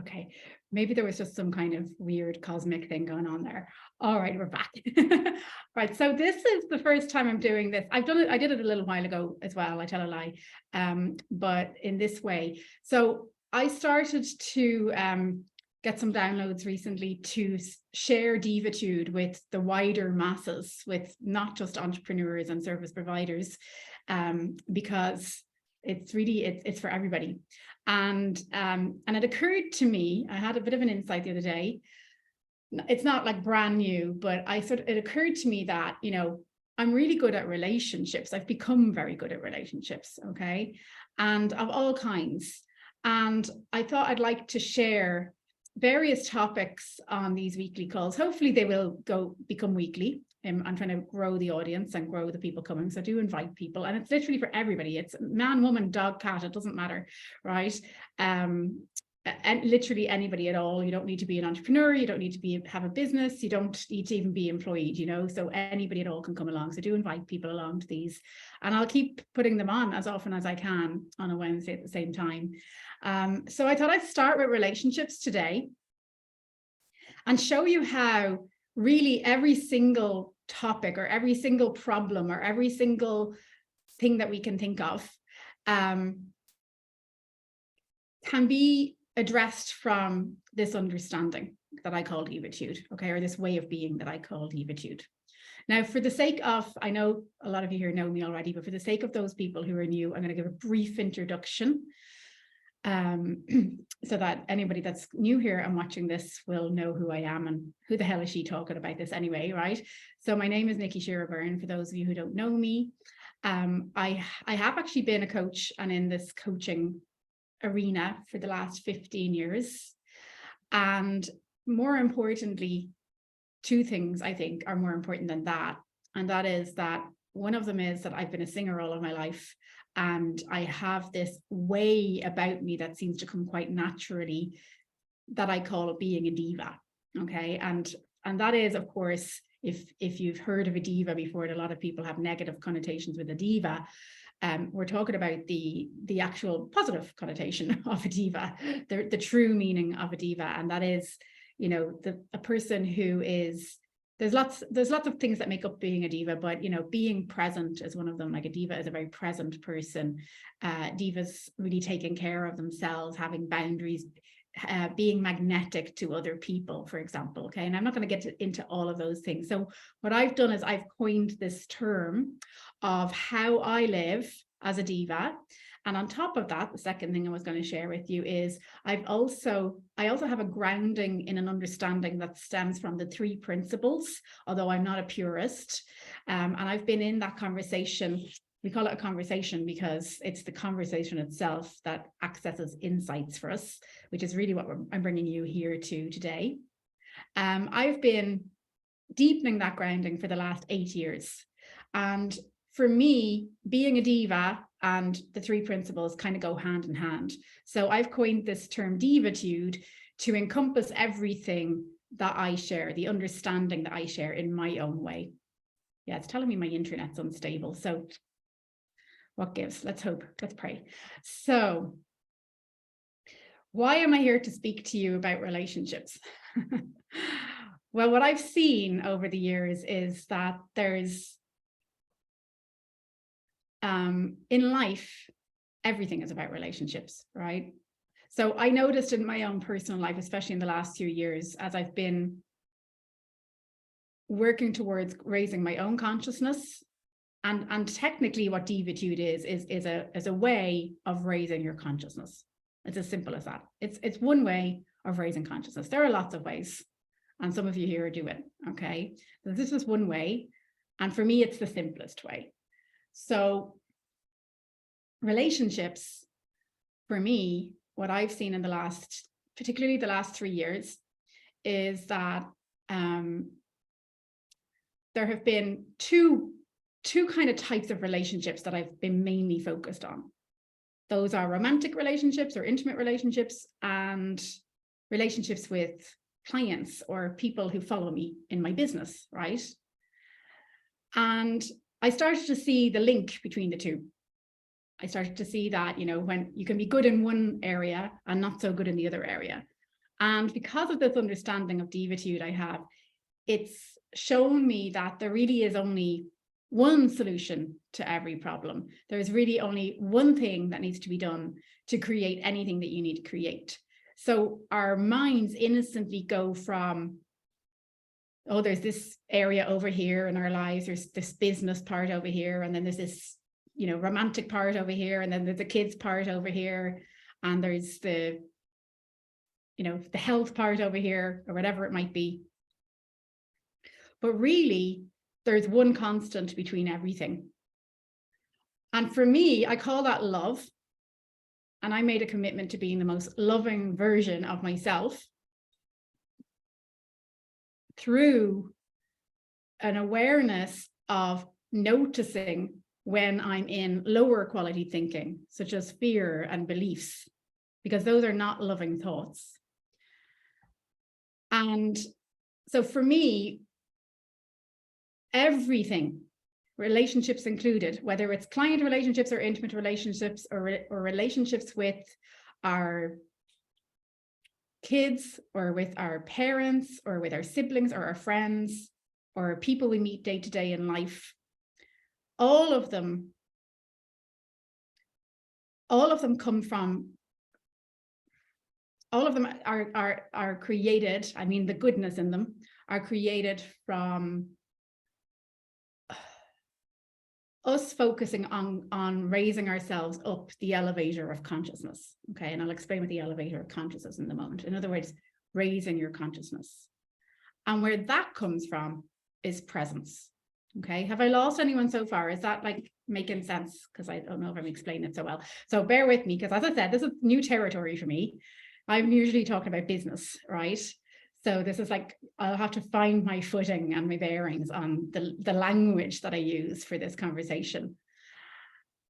Okay, maybe there was just some kind of weird cosmic thing going on there. All right, we're back. Right, so this is the first time I'm doing this. I've done it, I did it a little while ago as well, I tell a lie, but in this way. So I started to get some downloads recently to share Divatude with the wider masses, with not just entrepreneurs and service providers, because it's really, it's for everybody. And it occurred to me, I had a bit of an insight the other day. It's not like brand new, but it occurred to me that, you know, I'm really good at relationships. I've become very good at relationships, okay, and of all kinds. And I thought I'd like to share various topics on these weekly calls. Hopefully they will become weekly. I'm trying to grow the audience and grow the people coming. So I do invite people, and it's literally for everybody. It's man, woman, dog, cat, it doesn't matter, right? And literally anybody at all. You don't need to be an entrepreneur. You don't need to have a business. You don't need to even be employed, you know, so anybody at all can come along. So do invite people along to these, and I'll keep putting them on as often as I can on a Wednesday at the same time. So I thought I'd start with relationships today and show you how really every single topic or every single problem or every single thing that we can think of can be addressed from this understanding that I call Divatude, okay, or this way of being that I call Divatude. Now, for the sake of, I know a lot of you here know me already, but for the sake of those people who are new, I'm going to give a brief introduction so that anybody that's new here and watching this will know who I am and who the hell is she talking about this anyway, right? So my name is Nicki Shira Byrne, for those of you who don't know me. I have actually been a coach and in this coaching arena for the last 15 years. And more importantly, two things I think are more important than that. And that is that one of them is that I've been a singer all of my life. And I have this way about me that seems to come quite naturally that I call being a diva. Okay. And that is, of course, if you've heard of a diva before, and a lot of people have negative connotations with a diva, we're talking about the actual positive connotation of a diva, the true meaning of a diva. And that is, you know, a person who is, there's lots of things that make up being a diva, but, you know, being present is one of them. Like a diva is a very present person. Divas really taking care of themselves, having boundaries, being magnetic to other people, for example. Okay. And I'm not going to get into all of those things. So what I've done is I've coined this term of how I live as a diva. And on top of that, the second thing I was going to share with you is I also have a grounding in an understanding that stems from the 3 principles, although I'm not a purist. And I've been in that conversation. We call it a conversation because it's the conversation itself that accesses insights for us, which is really what I'm bringing you here to today. I've been deepening that grounding for the last 8 years. And for me, being a diva and the 3 principles kind of go hand in hand. So I've coined this term Divatude to encompass everything that I share, the understanding that I share in my own way. Yeah, it's telling me my internet's unstable. So what gives? Let's hope, let's pray. So why am I here to speak to you about relationships? Well, what I've seen over the years is that there's in life, everything is about relationships, right? So I noticed in my own personal life, especially in the last few years, as I've been working towards raising my own consciousness, and technically what Divatude is a way of raising your consciousness. It's as simple as that. It's one way of raising consciousness. There are lots of ways, and some of you here do it, okay? So this is one way, and for me, it's the simplest way. So relationships, for me, what I've seen in particularly the last 3 years, is that there have been two kind of types of relationships that I've been mainly focused on. Those are romantic relationships or intimate relationships, and relationships with clients or people who follow me in my business, right? And I started to see the link between the two. I started to see that, you know, when you can be good in one area and not so good in the other area. And because of this understanding of Divatude I have, it's shown me that there really is only one solution to every problem. There's really only one thing that needs to be done to create anything that you need to create. So our minds innocently go from, oh, there's this area over here in our lives, there's this business part over here, and then there's this, you know, romantic part over here, and then there's the kids part over here, and there's the, you know, the health part over here, or whatever it might be. But really, there's one constant between everything. And for me, I call that love. And I made a commitment to being the most loving version of myself through an awareness of noticing when I'm in lower quality thinking, such as fear and beliefs, because those are not loving thoughts. And so for me, everything, relationships included, whether it's client relationships or intimate relationships or relationships with our kids or with our parents or with our siblings or our friends or people we meet day to day in life, all of them come from, all of them are created, I mean, the goodness in them are created from us focusing on raising ourselves up the elevator of consciousness. Okay, and I'll explain what the elevator of consciousness in a moment. In other words, raising your consciousness. And where that comes from is presence. Okay, have I lost anyone so far? Is that like making sense? Because I don't know if I'm explaining it so well. So bear with me, because as I said, this is new territory for me. I'm usually talking about business, right? So this is like, I'll have to find my footing and my bearings on the language that I use for this conversation.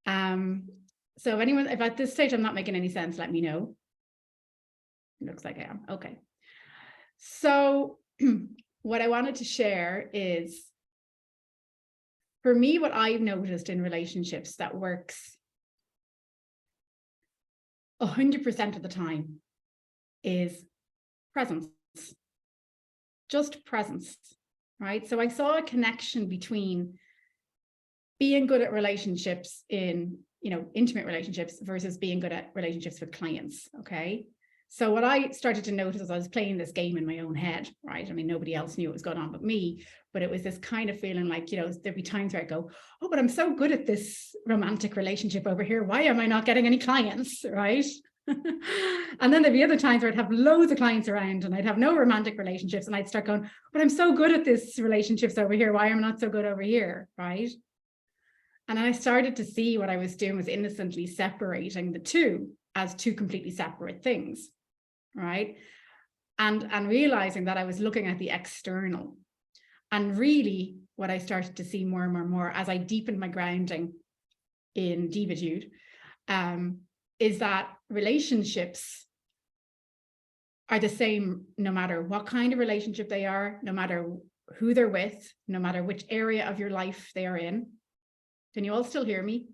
So anyone, if at this stage I'm not making any sense, let me know. It looks like I am. Okay. So what I wanted to share is, for me, what I've noticed in relationships that works 100% of the time is presence. Just presence, right? So I saw a connection between being good at relationships in, you know, intimate relationships versus being good at relationships with clients, okay? So what I started to notice as I was playing this game in my own head, right? I mean, nobody else knew what was going on but me, but it was this kind of feeling like, you know, there'd be times where I go, oh, but I'm so good at this romantic relationship over here. Why am I not getting any clients, right? And then there'd be other times where I'd have loads of clients around and I'd have no romantic relationships, and I'd start going, but I'm so good at this relationships over here. Why am I not so good over here, right? And I started to see what I was doing was innocently separating the two as two completely separate things, right? And realizing that I was looking at the external. And really what I started to see more and more as I deepened my grounding in Divatude, is that relationships are the same no matter what kind of relationship they are, no matter who they're with, no matter which area of your life they are in. Can you all still hear me?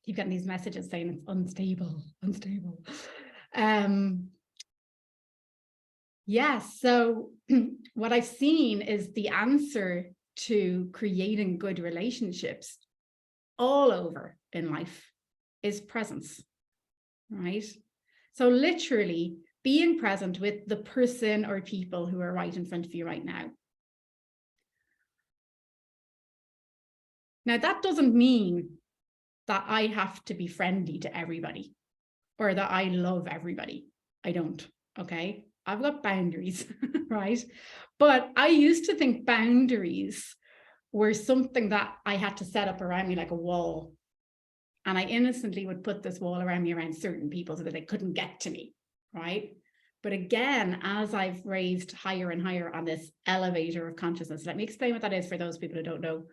Keep getting these messages saying it's unstable. Yes, so what I've seen is the answer to creating good relationships all over in life is presence, right? So literally being present with the person or people who are right in front of you right now. Now, that doesn't mean that I have to be friendly to everybody or that I love everybody. I don't, okay? I've got boundaries, right? But I used to think boundaries were something that I had to set up around me like a wall. And I innocently would put this wall around me around certain people so that they couldn't get to me, right? But again, as I've raised higher and higher on this elevator of consciousness, let me explain what that is for those people who don't know.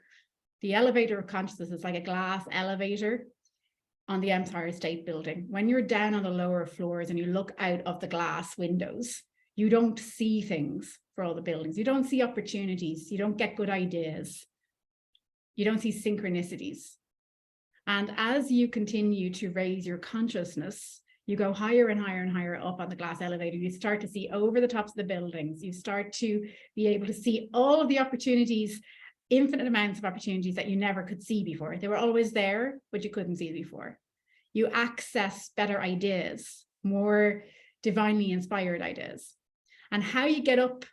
The elevator of consciousness is like a glass elevator on the Empire State Building. When you're down on the lower floors and you look out of the glass windows, you don't see things for all the buildings. You don't see opportunities. You don't get good ideas. You don't see synchronicities. And as you continue to raise your consciousness, You go higher and higher and higher up on the glass elevator. You start to see over the tops of the buildings. You start to be able to see all of the opportunities, infinite amounts of opportunities that you never could see before. They were always there, but you couldn't see before. You access better ideas, more divinely inspired ideas. And how you get up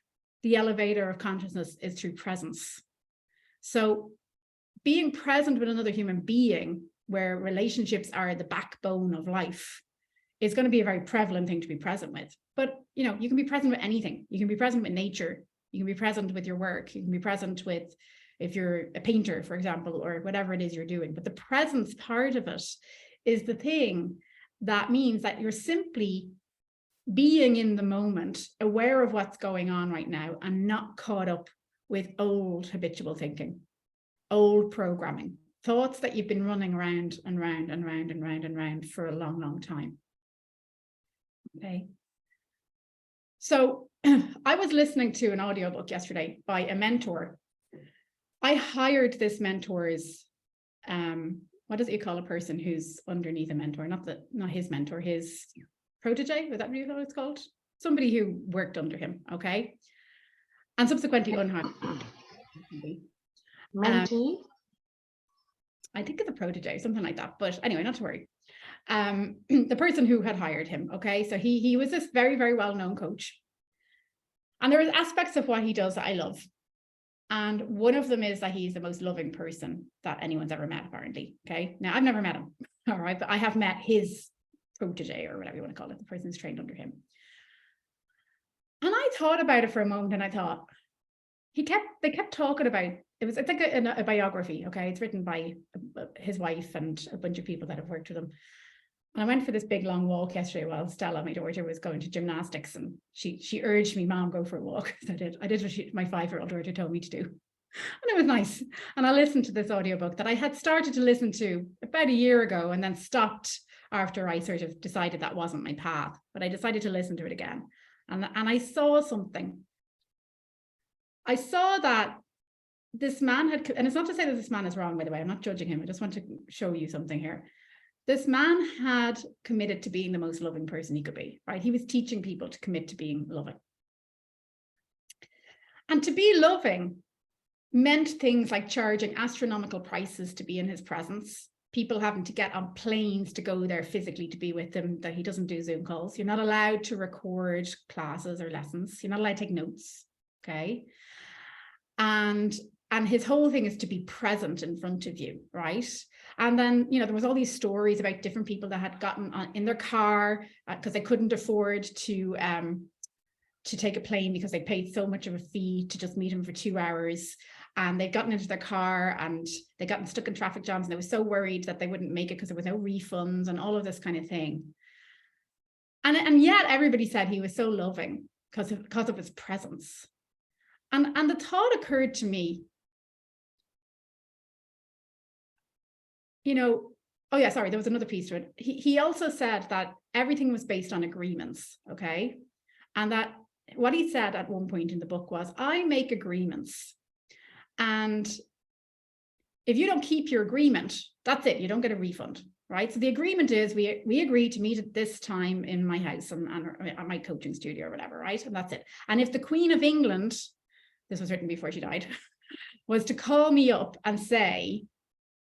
the elevator of consciousness is through presence. So being present with another human being, where relationships are the backbone of life, is going to be a very prevalent thing to be present with. But, you know, you can be present with anything. You can be present with nature. You can be present with your work. You can be present with, if you're a painter, for example, or whatever it is you're doing. But the presence part of it is the thing that means that you're simply being in the moment, aware of what's going on right now, and not caught up with old habitual thinking, old programming, thoughts that you've been running around and round and round and round and round for a long, long time. Okay. So I was listening to an audiobook yesterday by a mentor. I hired this mentor's, what does it call a person who's underneath a mentor? Not his mentor, his protege, is that really what it's called? Somebody who worked under him, okay? And subsequently unhired. Mentee? I think it's a protege, something like that. But anyway, not to worry. The person who had hired him, okay? So he was this very, very well-known coach. And there are aspects of what he does that I love. And one of them is that he's the most loving person that anyone's ever met, apparently, okay? Now, I've never met him, all right? But I have met his protege, or whatever you want to call it, the person who's trained under him. And I thought about it for a moment, and I thought, they kept talking about, it's like a biography, okay? It's written by his wife and a bunch of people that have worked with him. And I went for this big long walk yesterday while Stella, my daughter, was going to gymnastics, and she urged me, Mom, go for a walk. So I did what my 5-year-old daughter told me to do. And it was nice. And I listened to this audiobook that I had started to listen to about a year ago, and then stopped after I sort of decided that wasn't my path. But I decided to listen to it again. And I saw something. I saw that this man had, and it's not to say that this man is wrong, by the way, I'm not judging him. I just want to show you something here. This man had committed to being the most loving person he could be, right? He was teaching people to commit to being loving. And to be loving meant things like charging astronomical prices to be in his presence, people having to get on planes to go there physically to be with him, that he doesn't do Zoom calls. You're not allowed to record classes or lessons. You're not allowed to take notes, okay? And his whole thing is to be present in front of you, right? And then, you know, there was all these stories about different people that had gotten in their car because they couldn't afford to take a plane because they paid so much of a fee to just meet him for 2 hours. And they'd gotten into their car and they gotten stuck in traffic jams, and they were so worried that they wouldn't make it because there was no refunds and all of this kind of thing. And yet everybody said he was so loving because of his presence. And the thought occurred to me, you know, oh yeah, sorry, there was another piece to it. He also said that everything was based on agreements, okay? And that what he said at one point in the book was, I make agreements. And if you don't keep your agreement, that's it, you don't get a refund, right? So the agreement is we agree to meet at this time in my house and at my coaching studio or whatever, right? And that's it. And if the Queen of England, this was written before she died, was to call me up and say,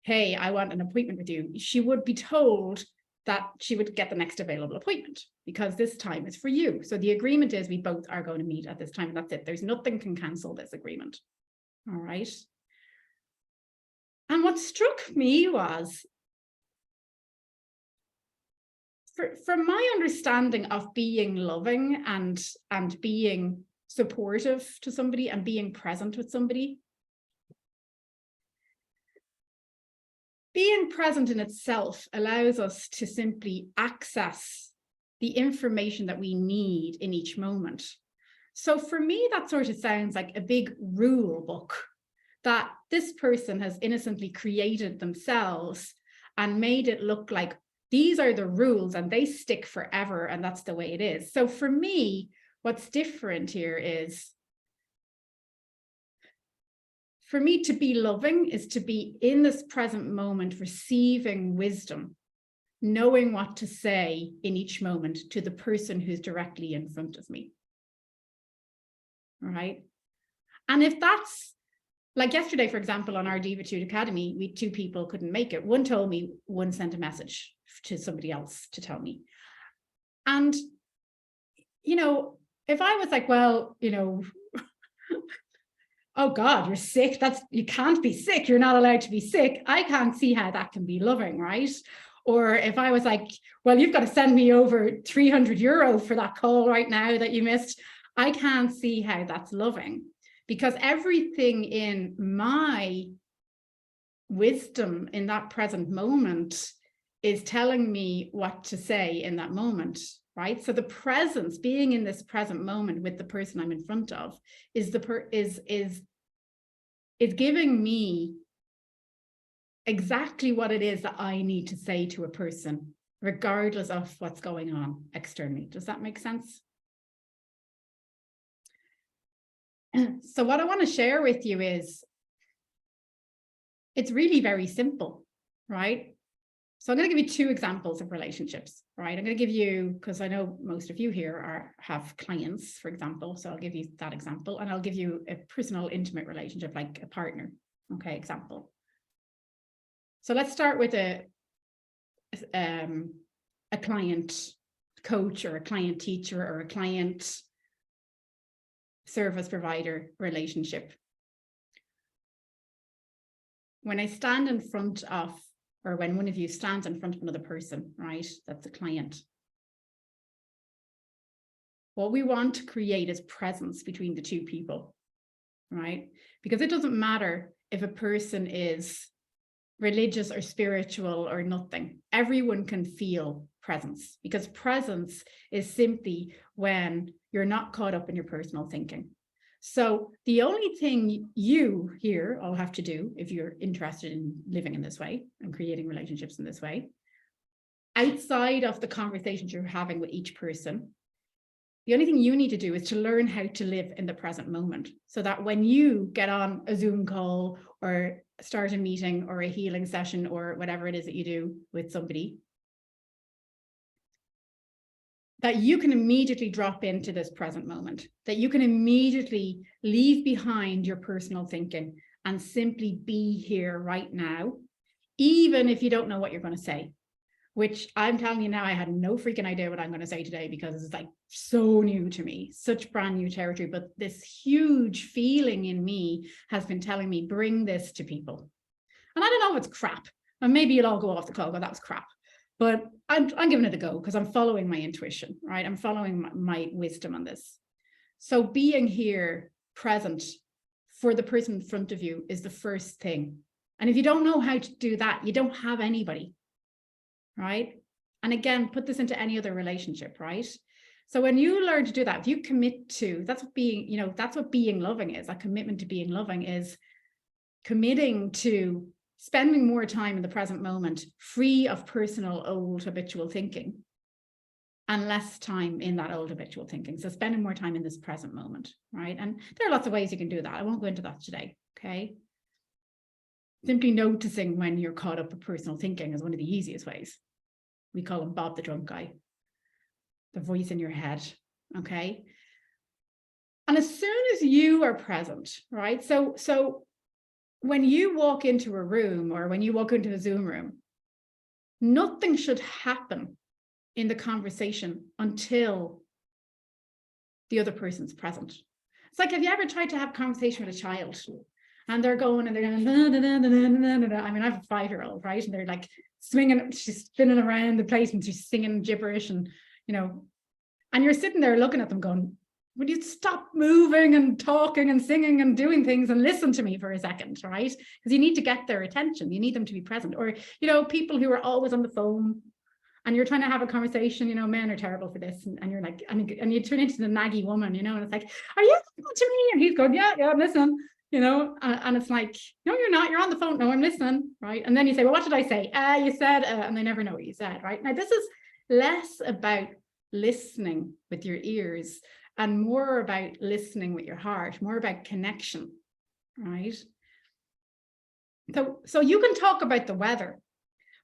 hey, I want an appointment with you, she would be told that she would get the next available appointment because this time is for you. So the agreement is we both are going to meet at this time, and that's it. There's nothing can cancel this agreement. All right. And what struck me was, from my understanding of being loving and being supportive to somebody and being present with somebody, being present in itself allows us to simply access the information that we need in each moment. So for me, that sort of sounds like a big rule book that this person has innocently created themselves and made it look like these are the rules and they stick forever and that's the way it is. So for me, what's different here is, for me to be loving is to be in this present moment, receiving wisdom knowing what to say in each moment to the person who's directly in front of me. All right. And if that's like yesterday, for example, on our Divatude Academy, we 2 people couldn't make it. One told me, one sent a message to somebody else to tell me. And, you know, if I was like, well, you know, oh God, you're sick. You can't be sick. You're not allowed to be sick. I can't see how that can be loving, right? Or if I was like, well, you've got to send me over €300 for that call right now that you missed. I can't see how that's loving, because everything in my wisdom in that present moment is telling me what to say in that moment, right? So the presence, being in this present moment with the person I'm in front of, is giving me exactly what it is that I need to say to a person, regardless of what's going on externally. Does that make sense? So what I want to share with you is, it's really very simple, right? So I'm going to give you 2 examples of relationships, right? I'm going to give you, because I know most of you here have clients, for example. So I'll give you that example, and I'll give you a personal, intimate relationship, like a partner. Okay, example. So let's start with a client coach, or a client teacher, or a client service provider relationship. When I stand in front of, or when one of you stands in front of another person, right, that's a client, what we want to create is presence between the 2 people, right? Because it doesn't matter if a person is religious or spiritual or nothing. Everyone can feel presence, because presence is simply when you're not caught up in your personal thinking. So the only thing you here all have to do, if you're interested in living in this way and creating relationships in this way, outside of the conversations you're having with each person, the only thing you need to do is to learn how to live in the present moment, so that when you get on a Zoom call or start a meeting or a healing session or whatever it is that you do with somebody, that you can immediately drop into this present moment, that you can immediately leave behind your personal thinking and simply be here right now, even if you don't know what you're going to say, which I'm telling you now, I had no freaking idea what I'm going to say today, because it's like so new to me, such brand new territory. But this huge feeling in me has been telling me, bring this to people. And I don't know if it's crap. And maybe you'll all go off the call, but that was crap. But I'm giving it a go, because I'm following my intuition, right? I'm following my wisdom on this. So being here, present for the person in front of you, is the first thing. And if you don't know how to do that, you don't have anybody, right? And again, put this into any other relationship, right? So when you learn to do that, if you commit to, that's what being, that's what being loving is. That commitment to being loving is committing to spending more time in the present moment, free of personal old habitual thinking, and less time in that old habitual thinking. So spending more time in this present moment, right? And there are lots of ways you can do that. I won't go into that today, okay? Simply noticing when you're caught up with personal thinking is one of the easiest ways. We call him Bob the drunk guy, the voice in your head, okay? And as soon as you are present, right? So when you walk into a room, or when you walk into a Zoom room, nothing should happen in the conversation until the other person's present. It's like, have you ever tried to have a conversation with a child and they're going, I mean, I have a 5-year-old, right? And they're like swinging, she's spinning around the place and she's singing gibberish, and, and you're sitting there looking at them going, would you stop moving and talking and singing and doing things and listen to me for a second, right? Because you need to get their attention. You need them to be present. Or, people who are always on the phone and you're trying to have a conversation, men are terrible for this. And you're like, and you turn into the naggy woman, and it's like, are you listening to me? And he's going, yeah, I'm listening, and it's like, no, you're not, you're on the phone. No, I'm listening, right? And then you say, well, what did I say? You said, and they never know what you said, right? Now, this is less about listening with your ears and more about listening with your heart, more about connection, right? So you can talk about the weather,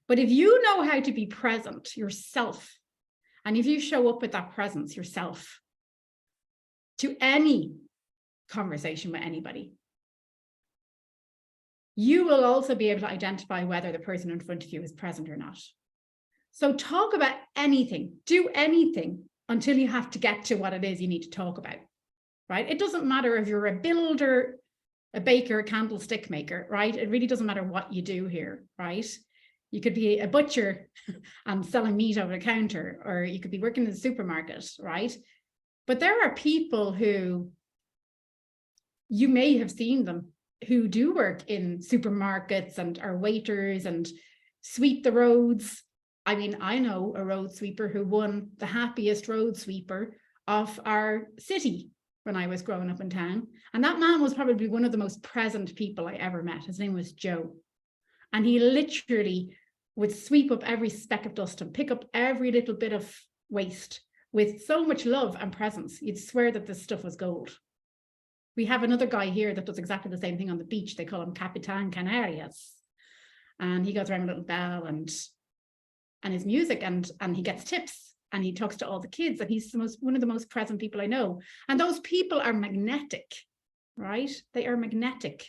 But if you know how to be present yourself, and if you show up with that presence yourself to any conversation with anybody, you will also be able to identify whether the person in front of you is present or not. So talk about anything, do anything until you have to get to what it is you need to talk about, right? It doesn't matter if you're a builder, a baker, a candlestick maker, right? It really doesn't matter what you do here, right? You could be a butcher and selling meat over the counter, or you could be working in the supermarket, right? But there are people who, you may have seen them, who do work in supermarkets and are waiters and sweep the roads. I mean, I know a road sweeper who won the happiest road sweeper of our city when I was growing up in town. And that man was probably one of the most present people I ever met. His name was Joe. And he literally would sweep up every speck of dust and pick up every little bit of waste with so much love and presence. You'd swear that this stuff was gold. We have another guy here that does exactly the same thing on the beach. They call him Capitan Canarias. And he goes around with a little bell and his music, and he gets tips, and he talks to all the kids, and he's one of the most present people I know. And those people are magnetic, right? They are magnetic.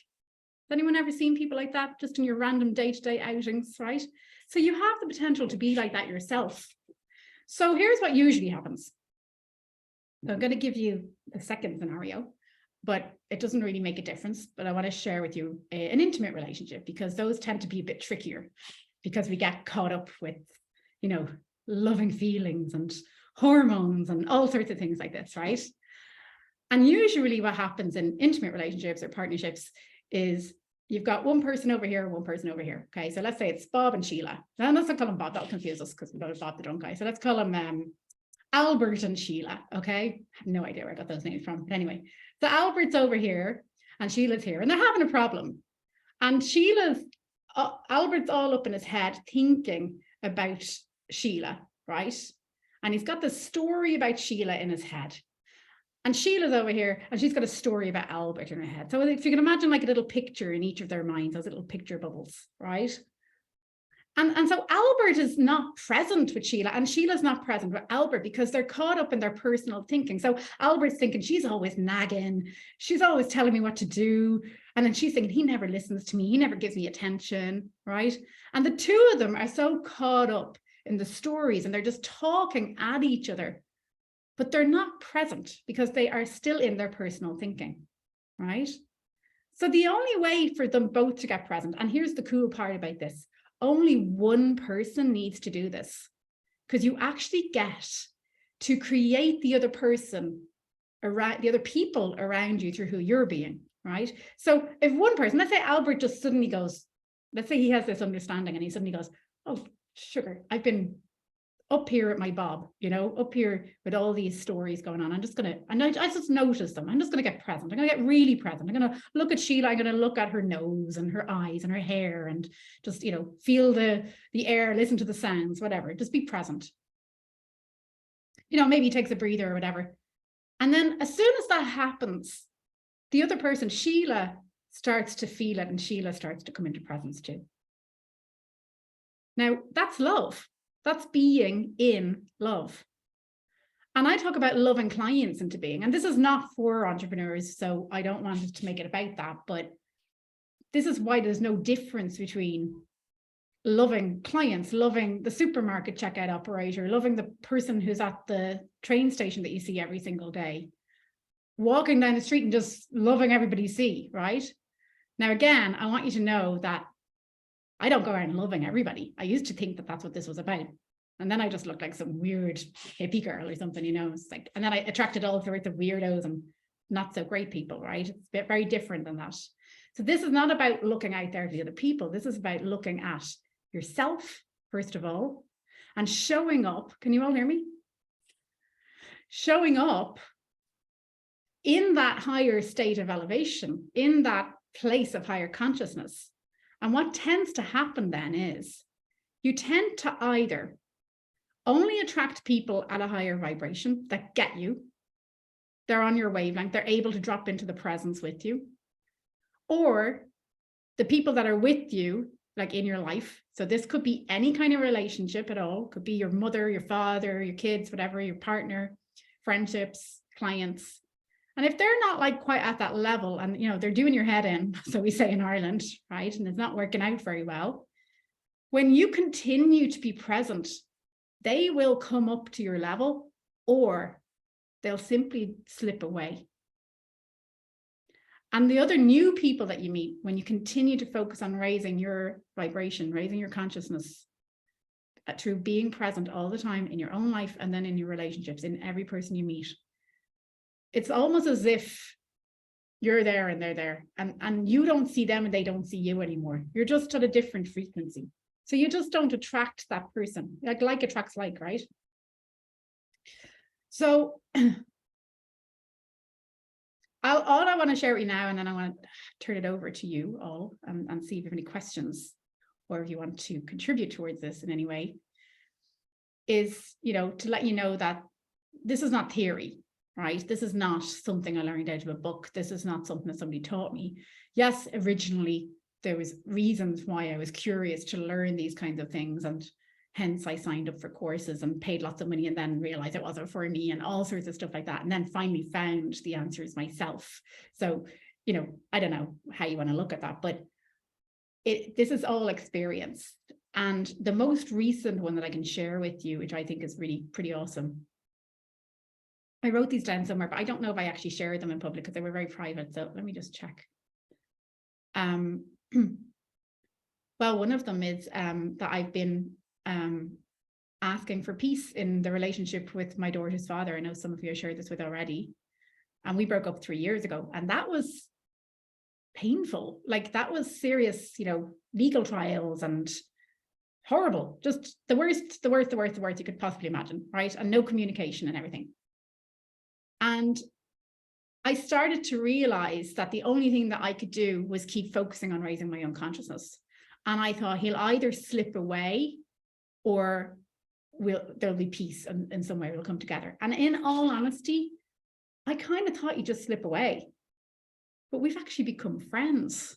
Has anyone ever seen people like that just in your random day-to-day outings, right? So you have the potential to be like that yourself. So here's what usually happens. So I'm going to give you the second scenario, but it doesn't really make a difference. But I want to share with you an intimate relationship, because those tend to be a bit trickier, because we get caught up with, you know, loving feelings and hormones and all sorts of things like this, right? And usually what happens in intimate relationships or partnerships is you've got one person over here, one person over here. Okay, so let's say it's Bob and Sheila. Now, let's not call him Bob, that'll confuse us because we've got Bob the drunk guy. So let's call him Albert and Sheila. Okay, I have no idea where I got those names from. But anyway, so Albert's over here and Sheila's here, and they're having a problem. And Albert's all up in his head thinking about Sheila, right? And he's got the story about Sheila in his head. And Sheila's over here, and she's got a story about Albert in her head. So if you can imagine like a little picture in each of their minds, those little picture bubbles, right? And so Albert is not present with Sheila, and Sheila's not present with Albert, because they're caught up in their personal thinking. So Albert's thinking, she's always nagging, she's always telling me what to do. And then she's thinking, he never listens to me, he never gives me attention, right? And the two of them are so caught up in the stories, and they're just talking at each other, but they're not present because they are still in their personal thinking, right? So the only way for them both to get present, and here's the cool part about this, only one person needs to do this, because you actually get to create the other person around, the other people around you through who you're being, right? So if one person, let's say Albert just suddenly goes, let's say he has this understanding and he suddenly goes, oh, sugar, I've been up here at my Bob, you know, up here with all these stories going on. I'm just going to, and I just notice them. I'm just going to get present. I'm going to get really present. I'm going to look at Sheila. I'm going to look at her nose and her eyes and her hair, and just, you know, feel the air, listen to the sounds, whatever. Just be present. You know, maybe he takes a breather or whatever. And then as soon as that happens, the other person, Sheila, starts to feel it, and Sheila starts to come into presence too. Now, that's love. That's being in love. And I talk about loving clients into being, and this is not for entrepreneurs, so I don't want to make it about that, but this is why there's no difference between loving clients, loving the supermarket checkout operator, loving the person who's at the train station that you see every single day, walking down the street and just loving everybody you see, right? Now, again, I want you to know that I don't go around loving everybody. I used to think that that's what this was about. And then I just looked like some weird hippie girl or something, you know, it's like, and then I attracted all sorts of weirdos and not so great people, right? It's very different than that. So this is not about looking out there to the other people. This is about looking at yourself, first of all, and showing up. Can you all hear me? Showing up in that higher state of elevation, in that place of higher consciousness. And what tends to happen then is you tend to either only attract people at a higher vibration that get you, they're on your wavelength, they're able to drop into the presence with you, or the people that are with you like in your life. So this could be any kind of relationship at all. Could be your mother, your father, your kids, whatever, your partner, friendships, clients. And if they're not like quite at that level and, you know, they're doing your head in, so we say in Ireland, right? And it's not working out very well. When you continue to be present, they will come up to your level or they'll simply slip away. And the other new people that you meet, when you continue to focus on raising your vibration, raising your consciousness through being present all the time in your own life and then in your relationships, in every person you meet, it's almost as if you're there and they're there, and you don't see them and they don't see you anymore. You're just at a different frequency. So you just don't attract that person. Like attracts like, right? So all I want to share with you now, and then I want to turn it over to you all and see if you have any questions or if you want to contribute towards this in any way, is, you know, to let you know that this is not theory, right? This is not something I learned out of a book. This is not something that somebody taught me. Yes, originally there was reasons why I was curious to learn these kinds of things, and hence I signed up for courses and paid lots of money and then realized it wasn't for me and all sorts of stuff like that. And then finally found the answers myself. So, you know, I don't know how you want to look at that, but this is all experience. And the most recent one that I can share with you, which I think is really pretty awesome. I wrote these down somewhere, but I don't know if I actually shared them in public because they were very private. So let me just check. Well, one of them is that I've been asking for peace in the relationship with my daughter's father. I know some of you I shared this with already. And we broke up 3 years ago. And that was painful. Like that was serious, you know, legal trials and horrible. Just the worst you could possibly imagine, right? And no communication and everything. And I started to realize that the only thing that I could do was keep focusing on raising my own consciousness. And I thought he'll either slip away or there'll be peace and some way we'll come together. And in all honesty, I kind of thought he'd just slip away. But we've actually become friends.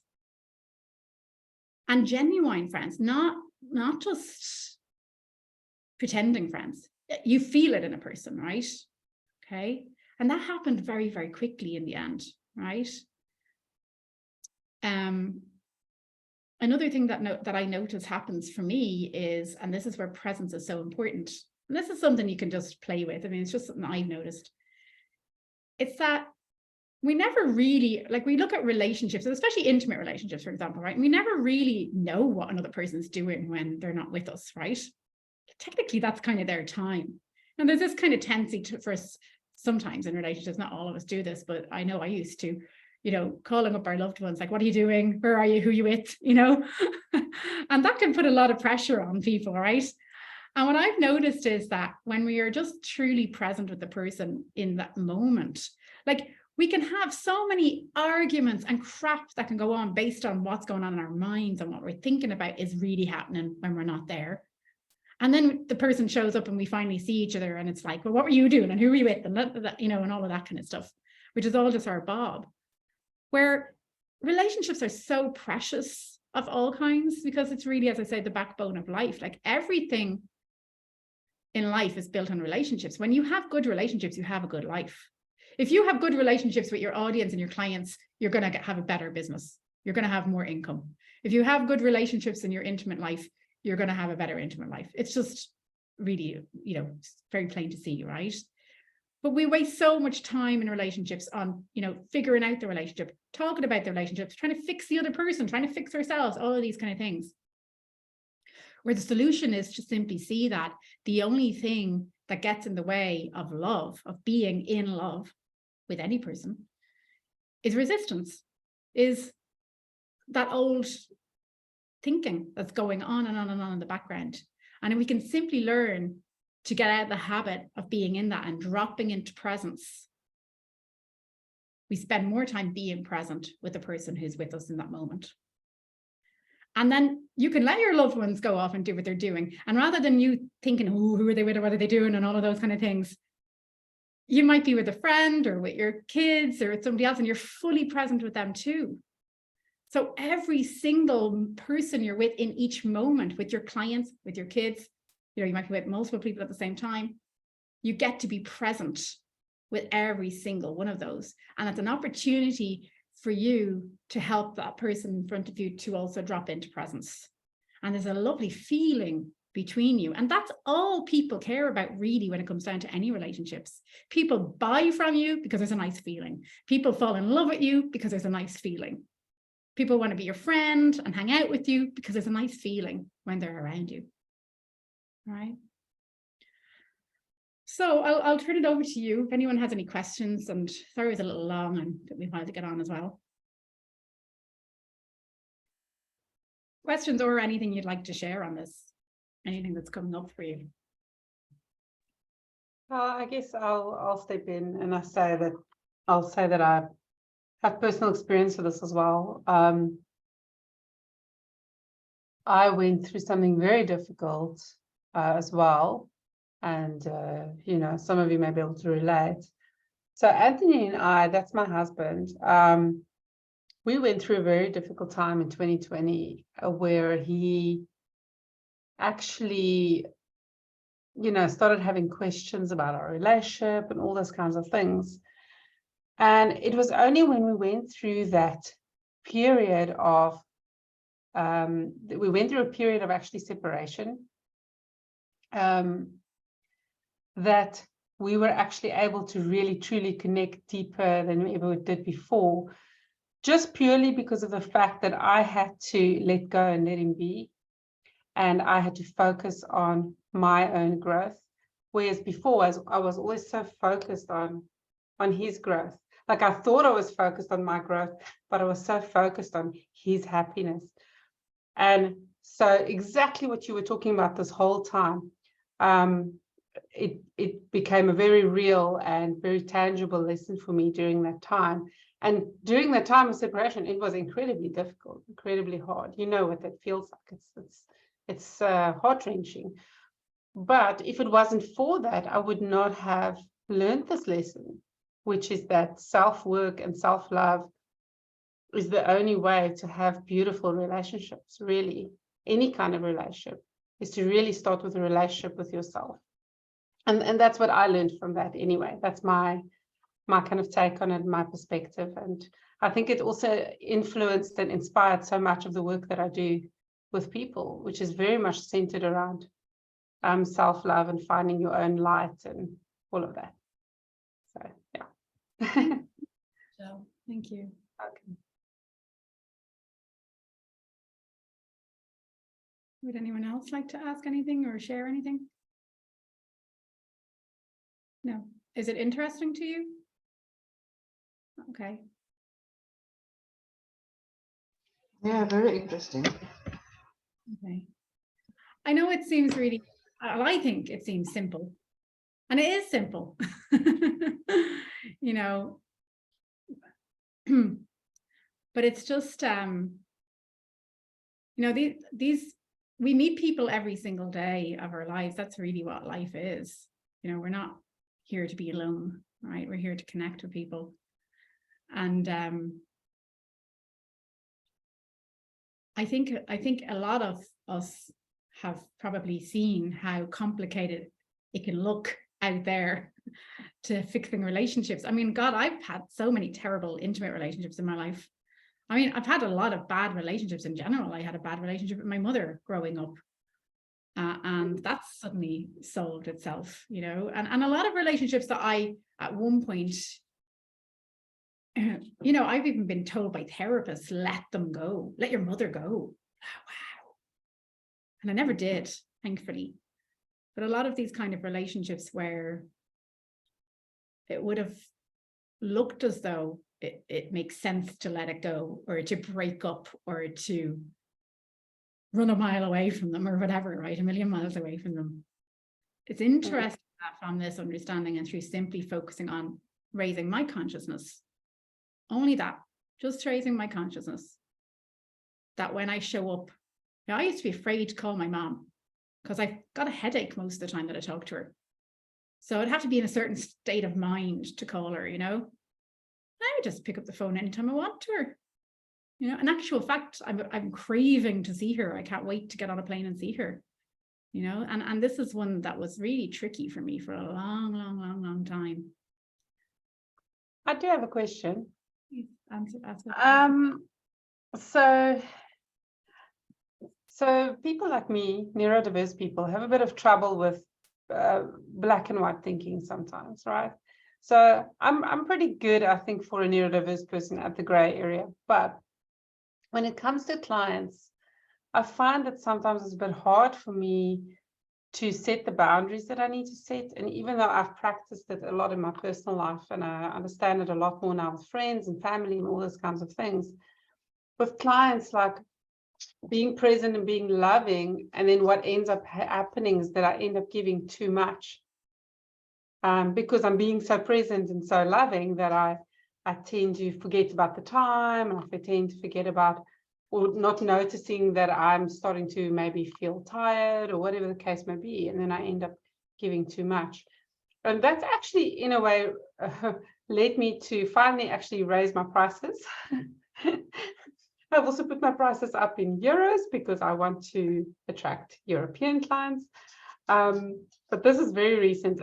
And genuine friends, not just pretending friends. You feel it in a person, right? Okay. And that happened very, very quickly in the end, right? Another thing that I notice happens for me is, and this is where presence is so important, and this is something you can just play with. I mean, it's just something I've noticed. It's that we never really, like we look at relationships, especially intimate relationships, for example, right? We never really know what another person's doing when they're not with us, right? Technically, that's kind of their time. And there's this kind of tendency for us sometimes in relationships, not all of us do this, but I know I used to, you know, calling up our loved ones, like, what are you doing? Where are you? Who are you with? You know, and that can put a lot of pressure on people, right? And what I've noticed is that when we are just truly present with the person in that moment, like we can have so many arguments and crap that can go on based on what's going on in our minds and what we're thinking about is really happening when we're not there. And then the person shows up and we finally see each other and it's like, well, what were you doing? And who were you with? And that, you know, and all of that kind of stuff, which is all just our bob. Where relationships are so precious of all kinds, because it's really, as I say, the backbone of life. Like everything in life is built on relationships. When you have good relationships, you have a good life. If you have good relationships with your audience and your clients, you're going to have a better business. You're going to have more income. If you have good relationships in your intimate life, you're going to have a better intimate life. It's just really, you know, very plain to see, right? But we waste so much time in relationships on, you know, figuring out the relationship, talking about the relationships, trying to fix the other person, trying to fix ourselves, all of these kind of things. Where the solution is to simply see that the only thing that gets in the way of love, of being in love with any person, is resistance, is that old thinking that's going on and on and on in the background. And if we can simply learn to get out of the habit of being in that and dropping into presence, we spend more time being present with the person who's with us in that moment. And then you can let your loved ones go off and do what they're doing. And rather than you thinking, oh, who are they with or what are they doing and all of those kind of things, you might be with a friend or with your kids or with somebody else and you're fully present with them too. So every single person you're with in each moment, with your clients, with your kids, you know, you might be with multiple people at the same time, you get to be present with every single one of those. And it's an opportunity for you to help that person in front of you to also drop into presence. And there's a lovely feeling between you. And that's all people care about really when it comes down to any relationships. People buy from you because there's a nice feeling. People fall in love with you because there's a nice feeling. People want to be your friend and hang out with you because there's a nice feeling when they're around you. Right? So I'll turn it over to you if anyone has any questions. And sorry it was a little long and took me a while to get on as well. Questions or anything you'd like to share on this? Anything that's coming up for you? I guess I'll step in and I'll say that I have personal experience with this as well. I went through something very difficult as well. And, you know, some of you may be able to relate. So Anthony and I, that's my husband, we went through a very difficult time in 2020 where he actually, you know, started having questions about our relationship and all those kinds of things. And it was only when we went through that period of, we went through a period of actually separation, that we were actually able to really truly connect deeper than we ever did before, just purely because of the fact that I had to let go and let him be, and I had to focus on my own growth, whereas before I was always so focused on his growth. Like I thought I was focused on my growth, but I was so focused on his happiness. And so exactly what you were talking about this whole time, it became a very real and very tangible lesson for me during that time. And during that time of separation, it was incredibly difficult, incredibly hard. You know what that feels like. It's heart-wrenching. But if it wasn't for that, I would not have learned this lesson, which is that self-work and self-love is the only way to have beautiful relationships, really. Any kind of relationship is to really start with a relationship with yourself. And that's what I learned from that anyway. That's my kind of take on it, my perspective. And I think it also influenced and inspired so much of the work that I do with people, which is very much centered around self-love and finding your own light and all of that. So, yeah. So, thank you. Okay. Would anyone else like to ask anything or share anything? No. Is it interesting to you? Okay. Yeah, very interesting. Okay. I know it seems really, I think it seems simple. And it is simple. You know, but it's just, you know, these, we meet people every single day of our lives. That's really what life is. You know, we're not here to be alone, right? We're here to connect with people. And I think a lot of us have probably seen how complicated it can look out there to fixing relationships. I mean, God, I've had so many terrible intimate relationships in my life. I mean, I've had a lot of bad relationships in general. I had a bad relationship with my mother growing up. And that's suddenly solved itself, you know, and a lot of relationships that I, at one point, you know, I've even been told by therapists, let them go, let your mother go. Wow. And I never did, thankfully. But a lot of these kind of relationships where it would have looked as though it makes sense to let it go or to break up or to run a mile away from them or whatever, right? A million miles away from them. It's interesting that from this understanding and through simply focusing on raising my consciousness, only that, just raising my consciousness, that when I show up, you know, I used to be afraid to call my mom because I got a headache most of the time that I talked to her. So I'd have to be in a certain state of mind to call her, you know. I would just pick up the phone anytime I want to her. You know, in actual fact, I'm craving to see her. I can't wait to get on a plane and see her. You know, and this is one that was really tricky for me for a long time. I do have a question. Please answer. So people like me, neurodiverse people, have a bit of trouble with black and white thinking sometimes, right? So I'm pretty good, I think, for a neurodiverse person at the gray area. But when it comes to clients, I find that sometimes it's a bit hard for me to set the boundaries that I need to set. And even though I've practiced it a lot in my personal life and I understand it a lot more now with friends and family and all those kinds of things, with clients, like being present and being loving, and then what ends up happening is that I end up giving too much. Because I'm being so present and so loving that I tend to forget about the time, and I tend to forget about, or not noticing that I'm starting to maybe feel tired or whatever the case may be, and then I end up giving too much. And that's actually, in a way, led me to finally actually raise my prices. I've also put my prices up in euros because I want to attract European clients. But this is very recent.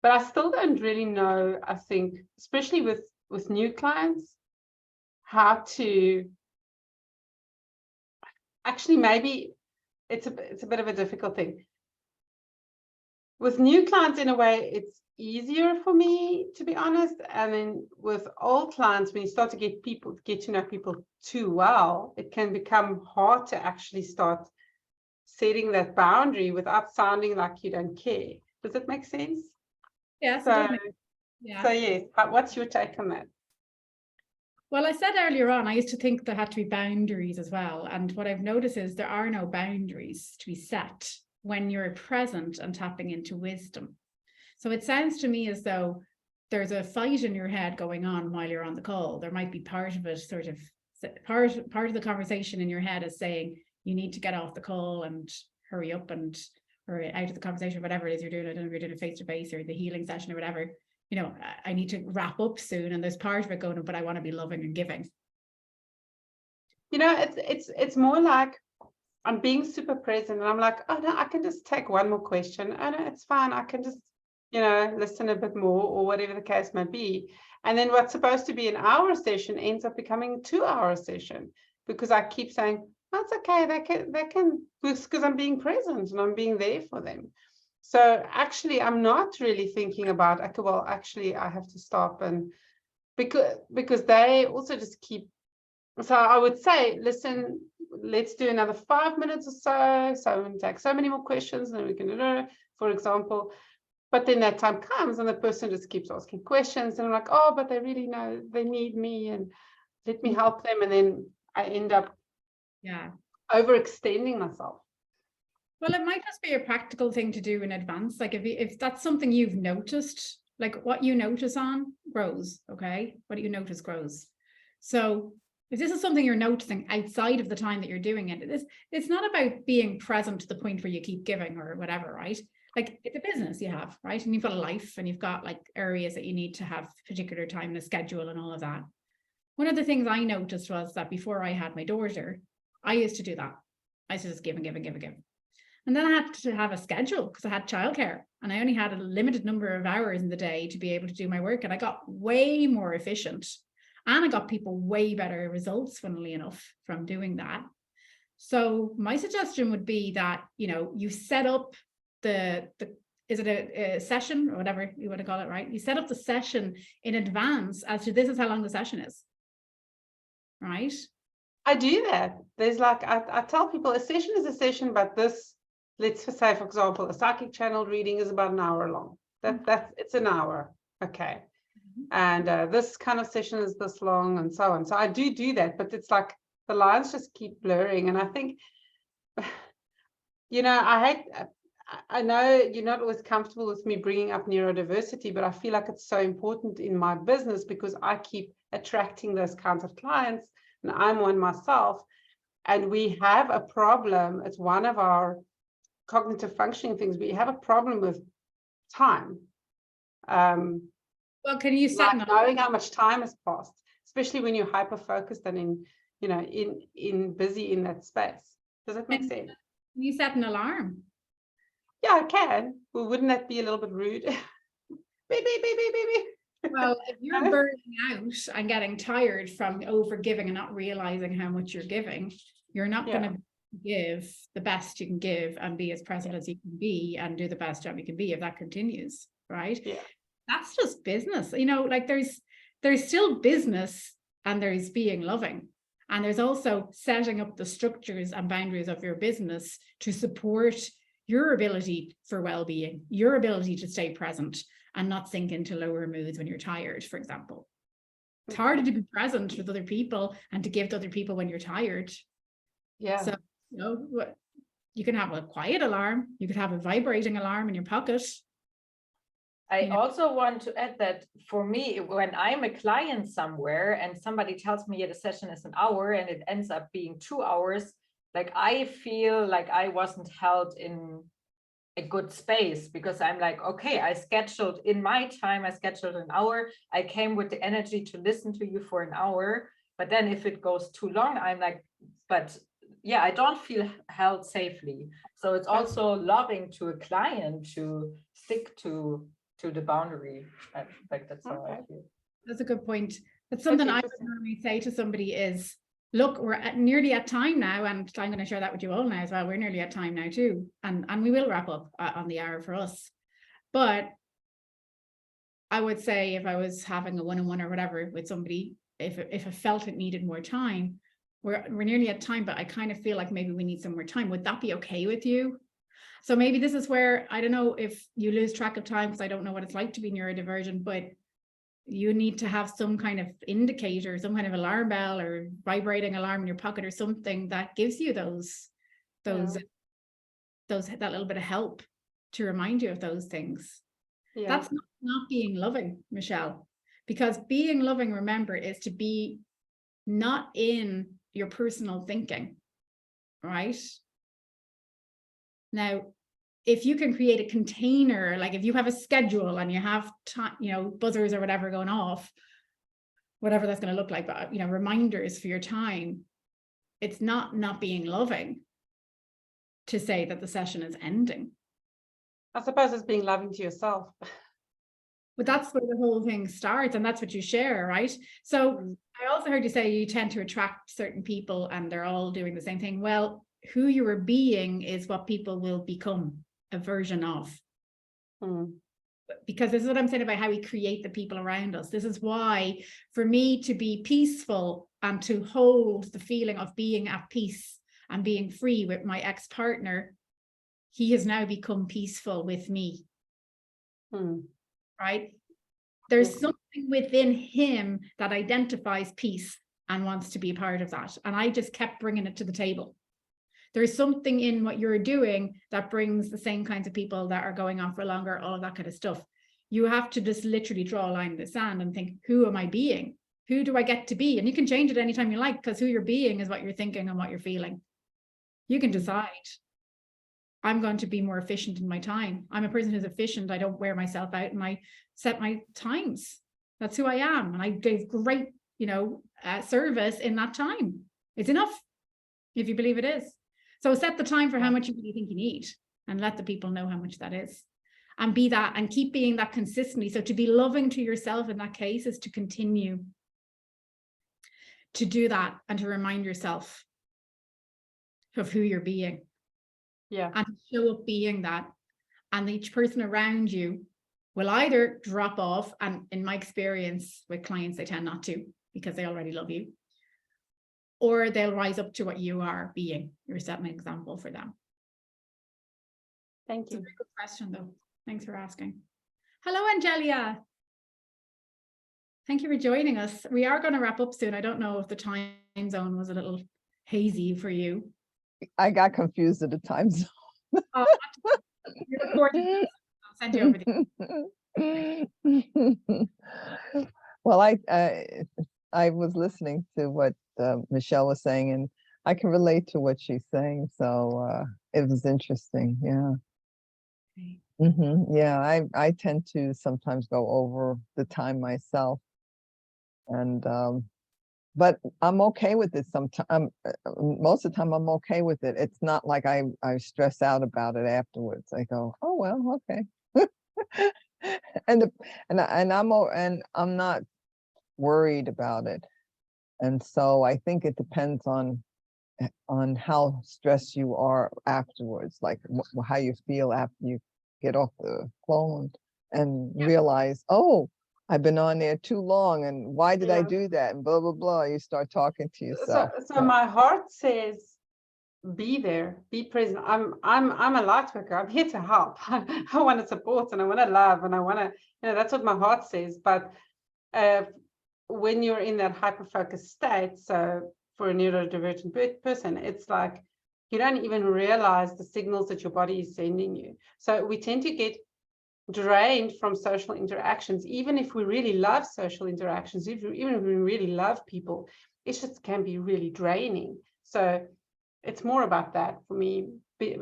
But I still don't really know, I think, especially with new clients, how to actually, maybe it's a bit of a difficult thing. With new clients, in a way, it's easier for me, to be honest. And then with old clients, when you start to get to know people too well, it can become hard to actually start setting that boundary without sounding like you don't care. Does it make sense? Yes. So, yeah. So yes, what's your take on that? Well, I said earlier on, I used to think there had to be boundaries as well. And what I've noticed is there are no boundaries to be set when you're present and tapping into wisdom. So it sounds to me as though there's a fight in your head going on while you're on the call. There might be part of it, sort of part of the conversation in your head is saying, you need to get off the call and hurry up and or out of the conversation, whatever it is you're doing. I don't know if you're doing a face-to-face or the healing session or whatever. You know, I need to wrap up soon, and there's part of it going, but I want to be loving and giving. You know, it's more like I'm being super present, and I'm like, oh no, I can just take one more question. Oh no, it's fine. I can just, listen a bit more, or whatever the case may be. And then what's supposed to be an hour session ends up becoming a 2-hour session because I keep saying, that's okay. They can, because I'm being present and I'm being there for them. So actually, I'm not really thinking about, okay, well, actually, I have to stop, and because they also just keep. So I would say, listen, let's do another 5 minutes or so. So I'm going to take so many more questions, and then we can do it, for example. But then that time comes, and the person just keeps asking questions, and I'm like, oh, but they really know they need me, and let me help them, and then I end up overextending myself. Well, it might just be a practical thing to do in advance. Like if that's something you've noticed, like what you notice on grows, okay? What you notice grows. So if this is something you're noticing outside of the time that you're doing it, it's not about being present to the point where you keep giving or whatever, right? Like it's a business you have, right? And you've got a life, and you've got like areas that you need to have particular time and a schedule and all of that. One of the things I noticed was that before I had my daughter, I used to do that. I used to just give and give and give and give. And then I had to have a schedule because I had childcare, and I only had a limited number of hours in the day to be able to do my work. And I got way more efficient, and I got people way better results, funnily enough, from doing that. So my suggestion would be that, you set up is it a session or whatever you want to call it, right? You set up the session in advance as to this is how long the session is, right? I do that. There's like, I tell people a session is a session, but this, let's say, for example, a psychic channel reading is about an hour long. It's an hour. Okay. And this kind of session is this long, and so on. So I do that, but it's like the lines just keep blurring. And I think, I know you're not always comfortable with me bringing up neurodiversity, but I feel like it's so important in my business because I keep attracting those kinds of clients, and I'm one myself. And we have a problem. It's one of our cognitive functioning things. We have a problem with time. Well, can you set knowing how much time has passed, especially when you're hyper focused and you know, in busy in that space. Does that make sense? You set an alarm. Yeah, I can. Well, wouldn't that be a little bit rude? Beep, beep, beep, beep, beep, beep. Well, if you're burning out and getting tired from over giving and not realizing how much you're giving, you're not going to give the best you can give and be as present as you can be and do the best job you can be if that continues, right? Yeah. That's just business. You know, like there's still business and there's being loving. And there's also setting up the structures and boundaries of your business to support your ability for well-being, your ability to stay present and not sink into lower moods when you're tired, for example. It's harder to be present with other people and to give to other people when you're tired. Yeah. So, you know, you can have a quiet alarm, you could have a vibrating alarm in your pocket. I also want to add that for me, when I'm a client somewhere and somebody tells me the session is an hour and it ends up being 2 hours, like I feel like I wasn't held in a good space, because I'm like, okay, I scheduled in my time, I scheduled an hour, I came with the energy to listen to you for an hour, but then if it goes too long, I'm like, but yeah, I don't feel held safely. So it's also loving to a client to stick to the boundary. Like that's how I feel. That's a good point. That's something I would normally say to somebody is, look, we're nearly at time now, and I'm going to share that with you all now as well. We're nearly at time now too, and we will wrap up on the hour for us. But I would say if I was having a one-on-one or whatever with somebody, if I felt it needed more time, we're nearly at time, but I kind of feel like maybe we need some more time. Would that be okay with you? So maybe this is where, I don't know if you lose track of time, because I don't know what it's like to be neurodivergent, but you need to have some kind of indicator, some kind of alarm bell or vibrating alarm in your pocket or something that gives you that little bit of help to remind you of those things. Yeah. That's not being loving, Michelle, because being loving, remember, is to be not in your personal thinking, right? Now, if you can create a container, like if you have a schedule and you have time, you know, buzzers or whatever going off, whatever that's going to look like, but, you know, reminders for your time, it's not being loving to say that the session is ending. I suppose it's being loving to yourself. But that's where the whole thing starts, and that's what you share, right? So I also heard you say you tend to attract certain people and they're all doing the same thing. Well, who you are being is what people will become a version of. Because this is what I'm saying about how we create the people around us. This is why, for me to be peaceful and to hold the feeling of being at peace and being free with my ex-partner, he has now become peaceful with me. Right? There's something within him that identifies peace and wants to be a part of that. And I just kept bringing it to the table. There's something in what you're doing that brings the same kinds of people that are going on for longer, all of that kind of stuff. You have to just literally draw a line in the sand and think, who am I being? Who do I get to be? And you can change it anytime you like, because who you're being is what you're thinking and what you're feeling. You can decide, I'm going to be more efficient in my time. I'm a person who's efficient. I don't wear myself out and I set my times. That's who I am. And I gave great, you know, service in that time. It's enough if you believe it is. So set the time for how much you really think you need and let the people know how much that is. And be that and keep being that consistently. So to be loving to yourself in that case is to continue to do that and to remind yourself of who you're being. Yeah. And show up being that. And each person around you will either drop off, and in my experience with clients, they tend not to because they already love you, or they'll rise up to what you are being. You're setting an example for them. Thank you. It's a very good question, though. Thanks for asking. Hello, Angelia. Thank you for joining us. We are going to wrap up soon. I don't know if the time zone was a little hazy for you. I got confused at the time zone. Oh, you're recording. I'll send you over the. Well, I was listening to what Michelle was saying, and I can relate to what she's saying. So it was interesting. Yeah. Okay. Yeah, I tend to sometimes go over the time myself, and but I'm okay with it sometimes. Most of the time I'm okay with it. It's not like I stress out about it afterwards. I go, oh, well, okay. And I'm not worried about it. And so I think it depends on how stressed you are afterwards, like how you feel after you get off the phone and realize, oh, I've been on there too long, and why did I do that? And blah, blah, blah. You start talking to yourself. So my heart says, be there, be present. I'm a light worker. I'm here to help. I want to support and I want to love and I want to, that's what my heart says. But when you're in that hyper-focused state, so for a neurodivergent person, it's like you don't even realize the signals that your body is sending you. So we tend to get drained from social interactions, even if we really love social interactions, even if we really love people, it just can be really draining. So it's more about that for me,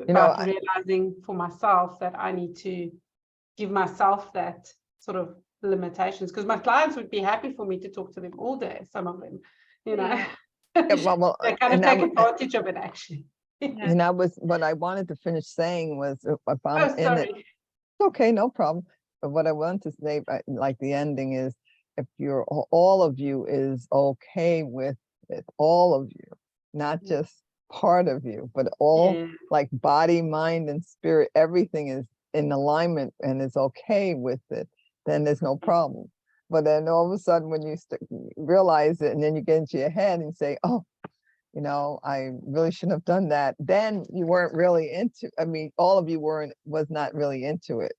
about realizing for myself that I need to give myself that sort of limitations, because my clients would be happy for me to talk to them all day, some of them, they kind of take advantage of it, actually. And what I wanted to finish saying was, if I'm in sorry. it, okay, no problem. But what I want to say, like the ending is, if all of you is okay with it, all of you, not just part of you, but all, like body, mind, and spirit, everything is in alignment and is okay with it, then there's no problem. But then all of a sudden, when you realize it, and then you get into your head and say, oh, I really shouldn't have done that. Then you weren't really into, all of you was not really into it,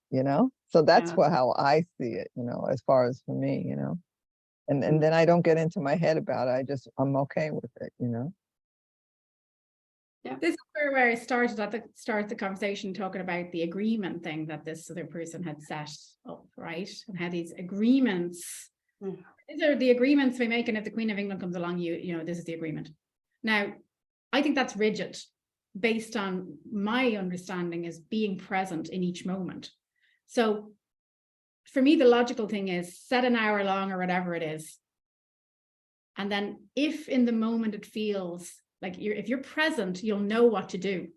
So that's how I see it, as far as for me, and then I don't get into my head about it. I'm okay with it, Yeah. This is where I started at the start of the conversation, talking about the agreement thing that this other person had set up, right? And how these agreements, these are the agreements we make, and if the Queen of England comes along, this is the agreement. Now, I think that's rigid, based on my understanding is being present in each moment. So for me, the logical thing is set an hour long or whatever it is. And then if in the moment it feels like if you're present, you'll know what to do.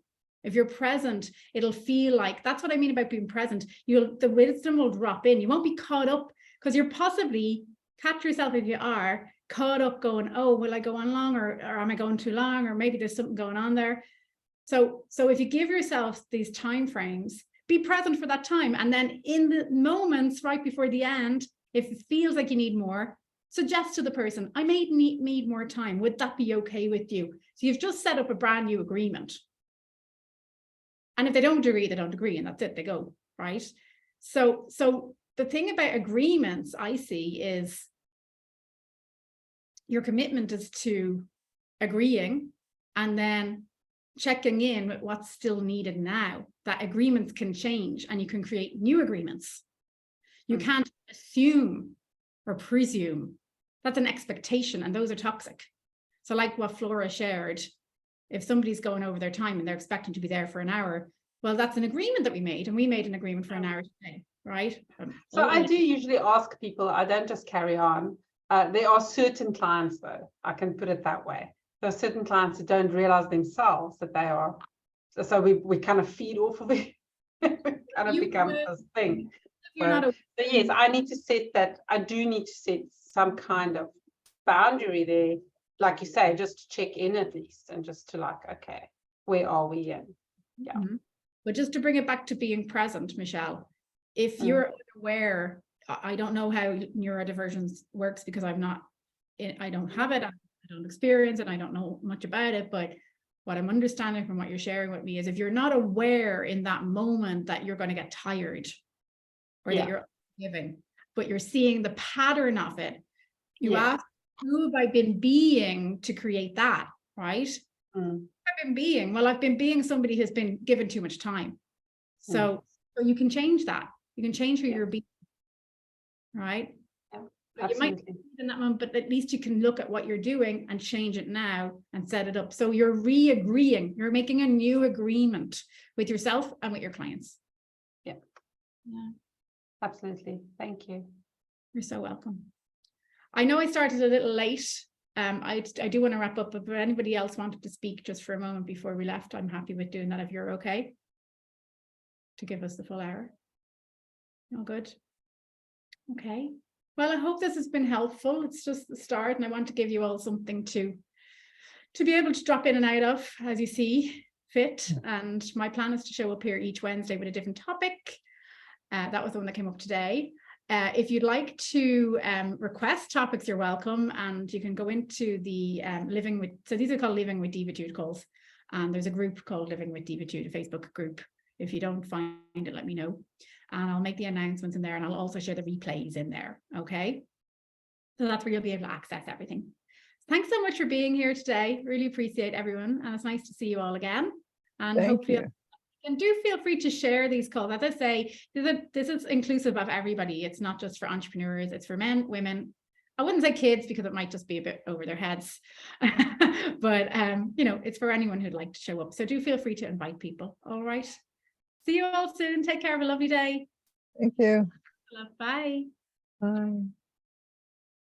If you're present, it'll feel like, that's what I mean about being present. The wisdom will drop in. You won't be caught up, because you're possibly, catch yourself if you are, caught up going, oh, will I go on long, or am I going too long, or maybe there's something going on there. So if you give yourself these time frames, be present for that time, and then in the moments right before the end, if it feels like you need more, suggest to the person, I may need more time. Would that be okay with you? So you've just set up a brand new agreement, and if they don't agree, they don't agree, and that's it, they go, right? So the thing about agreements I see is your commitment is to agreeing and then checking in with what's still needed now. That agreements can change and you can create new agreements. You can't assume or presume. That's an expectation, and those are toxic. So like what Flora shared, if somebody's going over their time and they're expecting to be there for an hour, well, that's an agreement that we made, and we made an agreement for an hour today, right? So I do usually ask people, I don't just carry on. There are certain clients, though, I can put it that way. There are certain clients who don't realize themselves that they are. So we kind of feed off of it. kind of become this thing. So yes, I need to set that. I do need to set some kind of boundary there, like you say, just to check in at least, and just to like, okay, where are we? And But just to bring it back to being present, Michelle, if you're aware, I don't know how neurodivergence works, because I don't have it, I don't experience it, I don't know much about it, but what I'm understanding from what you're sharing with me is, if you're not aware in that moment that you're going to get tired, or that you're giving, but you're seeing the pattern of it, you ask, who have I been being to create that, right? I've been being, well, I've been being somebody who's been given too much time. So you can change that. You can change who you're being, right? But you might be in that moment, but at least you can look at what you're doing and change it now and set it up. So you're re-agreeing, you're making a new agreement with yourself and with your clients. Yeah. Absolutely. Thank you. You're so welcome. I know I started a little late, I do want to wrap up, but if anybody else wanted to speak just for a moment before we left, I'm happy with doing that if you're okay to give us the full hour. All good. Okay. Well, I hope this has been helpful. It's just the start, and I want to give you all something to be able to drop in and out of as you see fit. And my plan is to show up here each Wednesday with a different topic. That was the one that came up today. If you'd like to request topics, you're welcome, and you can go into the so these are called Living with Divatude calls, and there's a group called Living with Divatude, a Facebook group. If you don't find it, let me know, and I'll make the announcements in there, and I'll also share the replays in there. Okay, so that's where you'll be able to access everything. Thanks so much for being here today. Really appreciate everyone, and it's nice to see you all again. And Thank you. And do feel free to share these calls. As I say, this is inclusive of everybody. It's not just for entrepreneurs. It's for men, women. I wouldn't say kids because it might just be a bit over their heads. But, you know, it's for anyone who'd like to show up. So do feel free to invite people. All right. See you all soon. Take care. Have a lovely day. Thank you. Bye. Bye.